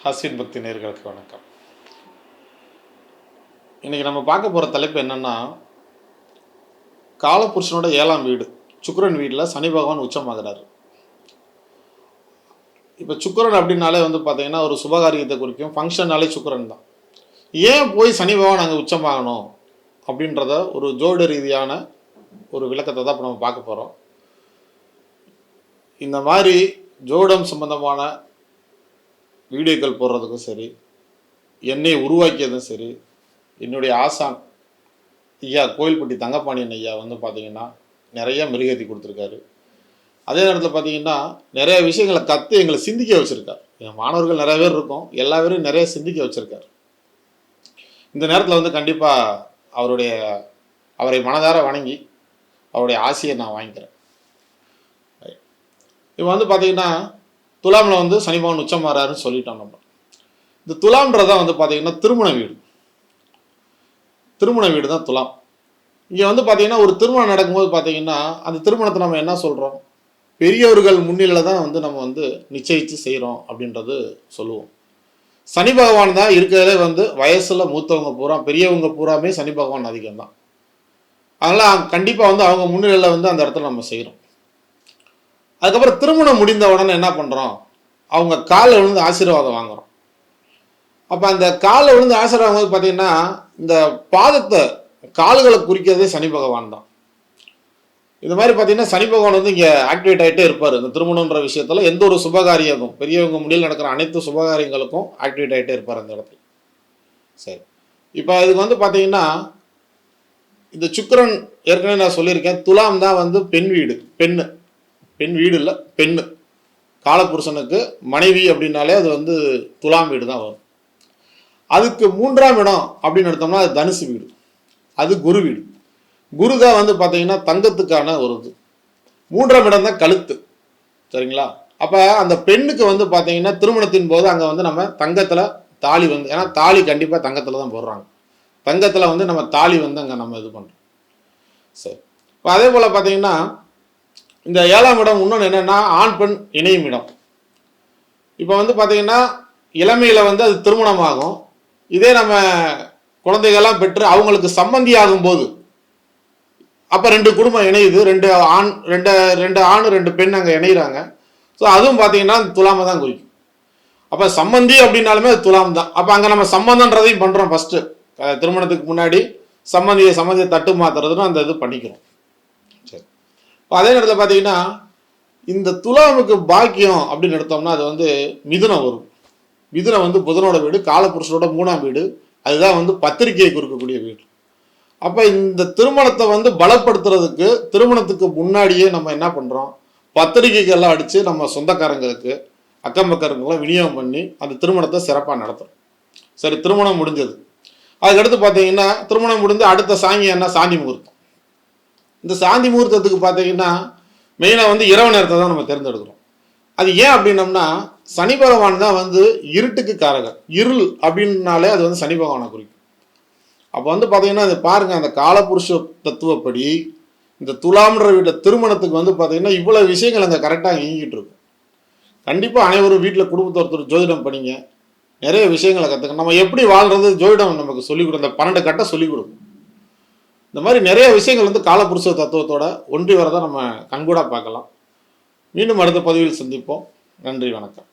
ஹஸ்வின் பக்தி நேயர்களுக்கு வணக்கம். இன்றைக்கி நம்ம பார்க்க போகிற தலைப்பு என்னென்னா, காலபுருஷனோட 7ஆம் வீடு சுக்கிரன் வீட்டில் சனி பகவான் உச்சமாகிறார். இப்போ சுக்கிரன் அப்படின்னாலே பார்த்தீங்கன்னா ஒரு சுபகாரியத்தை குறிக்கும். ஃபங்க்ஷன்னாலே சுக்கிரன் தான். ஏன் போய் சனி பகவான் அங்கே உச்சமாகணும் அப்படின்றத ஒரு ஜோதிட ரீதியான ஒரு விளக்கத்தை தான் இப்போ நம்ம பார்க்க போகிறோம். இந்த மாதிரி ஜோதிடம் சம்பந்தமான வீடியோக்கள் போடுறதுக்கும் சரி, என்னை உருவாக்கியதும் சரி, என்னுடைய ஆசான் ஐயா கோயில்பட்டி தங்கப்பாண்டியன் ஐயா பார்த்தீங்கன்னா நிறைய மெருகேற்றி கொடுத்துருக்காரு. அதே நேரத்தில் பார்த்தீங்கன்னா நிறைய விஷயங்களை கற்று எங்களை சிந்திக்க வச்சுருக்கார். என் மாணவர்கள் நிறைய பேர் இருக்கோம், எல்லா பேரும் நிறைய சிந்திக்க வச்சுருக்கார். இந்த நேரத்தில் கண்டிப்பாக அவரை மனதார வணங்கி அவருடைய ஆசையை நான் வாங்கிக்கிறேன். இப்போ பார்த்தீங்கன்னா துலாமில் சனி பகவான் உச்சம் மாறாருன்னு சொல்லிட்டோம். நம்ம இந்த துலாம்ன்றதான் பார்த்தீங்கன்னா திருமண வீடு. திருமண வீடு தான் துலாம். இங்கே பார்த்தீங்கன்னா ஒரு திருமணம் நடக்கும்போது பார்த்தீங்கன்னா அந்த திருமணத்தை நம்ம என்ன சொல்கிறோம், பெரியவர்கள் முன்னிலையில் தான் நம்ம நிச்சயித்து செய்கிறோம் அப்படின்றது சொல்லுவோம். சனி பகவான் தான் இருக்கிறதே வயசில் மூத்தவங்க பூரா பெரியவங்க பூராமே சனி பகவான் அதிகம்தான். அதனால் கண்டிப்பாக அவங்க முன்னிலையில் அந்த இடத்துல நம்ம செய்கிறோம். அதுக்கப்புறம் திருமணம் முடிந்த உடனே என்ன பண்ணுறோம், அவங்க காலில் விழுந்து ஆசீர்வாதம் வாங்குகிறோம். அப்போ அந்த காலில் விழுந்து ஆசீர்வாதம் போது பார்த்தீங்கன்னா இந்த பாதத்தை கால்களை குறிக்கிறதே சனி பகவான் தான். இந்த மாதிரி பார்த்தீங்கன்னா சனி பகவான் இங்கே ஆக்டிவேட் ஆகிட்டே இருப்பார். இந்த திருமணன்ற விஷயத்தில் எந்த ஒரு சுபகாரியமும் பெரியவங்க முடியல நடக்கிற அனைத்து சுபகாரியங்களுக்கும் ஆக்டிவேட் ஆகிட்டே இருப்பார் அந்த இடத்துல. சரி, இப்போ இதுக்கு பார்த்தீங்கன்னா இந்த சுக்கிரன் ஏற்கனவே நான் சொல்லியிருக்கேன், துலாம் தான் பெண் வீடு. பெண் வீடு இல்லை, பெண்ணு. காலபுருஷனுக்கு மனைவி அப்படின்னாலே அது துலாம் வீடு தான் வரும். அதுக்கு 3ஆம் இடம் அப்படின்னு எடுத்தோம்னா அது தனுசு வீடு, அது குரு வீடு. குரு தான் பார்த்தீங்கன்னா தங்கத்துக்கான ஒரு இது. 3ஆம் இடம் தான் கழுத்து. சரிங்களா? அப்போ அந்த பெண்ணுக்கு பார்த்தீங்கன்னா திருமணத்தின் போது அங்கே நம்ம தங்கத்தில் தாலி ஏன்னா தாலி கண்டிப்பாக தங்கத்தில் தான் போடுறாங்க. தங்கத்தில் நம்ம தாலி அங்கே நம்ம இது பண்ணுறோம். சரி, இப்போ அதே போல் பார்த்தீங்கன்னா இந்த 7ஆம் இடம் இன்னொன்று என்னென்னா ஆண் பெண் இணையும் இடம். இப்போ பார்த்தீங்கன்னா இளமையில் அது திருமணமாகும். இதே நம்ம குழந்தைகள்லாம் பெற்று அவங்களுக்கு சம்பந்தி ஆகும்போது அப்போ 2 குடும்பம் இணையுது, 2 ஆண் 2 பெண் அங்கே இணைகிறாங்க. ஸோ அதுவும் பார்த்தீங்கன்னா துலாமை தான் குறிக்கும். அப்போ சம்பந்தி அப்படின்னாலுமே அது துலாம் தான். அப்போ அங்கே நம்ம சம்பந்தன்றதையும் பண்ணுறோம். ஃபஸ்ட்டு திருமணத்துக்கு முன்னாடி சம்பந்தியை தட்டு மாத்துறதுன்னு அந்த இது பண்ணிக்கிறோம். சரி, இப்போ அதே நேரத்தில் பார்த்தீங்கன்னா இந்த துலாமுக்கு பாக்கியம் அப்படின்னு எடுத்தோம்னா அது மிதுனம் வரும். மிதுனம் புதனோட வீடு, காலபுருஷனோட 3ஆம் வீடு. அதுதான் பத்திரிகையை குறிக்கக்கூடிய வீடு. அப்போ இந்த திருமணத்தை பலப்படுத்துறதுக்கு திருமணத்துக்கு முன்னாடியே நம்ம என்ன பண்ணுறோம், பத்திரிகைகள்லாம் அடித்து நம்ம சொந்தக்காரங்களுக்கு அக்கம் பக்கங்களும் விநியோகம் பண்ணி அந்த திருமணத்தை சிறப்பாக நடத்துகிறோம். சரி, திருமணம் முடிஞ்சது. அதுக்கடுத்து பார்த்தீங்கன்னா திருமணம் முடிஞ்சு அடுத்த சாங்கியம் என்ன, சாந்தி முகூர்த்தம். இந்த சாந்தி முகூர்த்தத்துக்கு பார்த்தீங்கன்னா மெயினாக இரவு நேரத்தை தான் நம்ம தேர்ந்தெடுக்கிறோம். அது ஏன் அப்படின்னம்னா சனி பகவான் தான் இருட்டுக்கு காரகர். இருள் அப்படின்னாலே அது சனி பகவானை குறிக்கும். அப்போ பார்த்தீங்கன்னா அது பாருங்கள், அந்த காலபுருஷ தத்துவப்படி இந்த துலாம்ன்ற வீட்டை திருமணத்துக்கு பார்த்தீங்கன்னா இவ்வளோ விஷயங்கள் அங்கே கரெக்டாக இயங்கிட்டு இருக்கும். கண்டிப்பாக அனைவரும் வீட்டில் குடும்பத்தொருத்தர் ஜோதிடம் பண்ணிங்க, நிறைய விஷயங்களை கற்றுக்க. நம்ம எப்படி வாழ்கிறது ஜோதிடம் நமக்கு சொல்லிக் கொடுக்கும். இந்த 12 கட்டை சொல்லிக் கொடுக்கும். இந்த மாதிரி நிறைய விஷயங்கள் காலபுருஷ தத்துவத்தோட ஒன்றி வரதான் நம்ம கண்கூடாக பார்க்கலாம். மீண்டும் அடுத்த பதிவில் சந்திப்போம். நன்றி, வணக்கம்.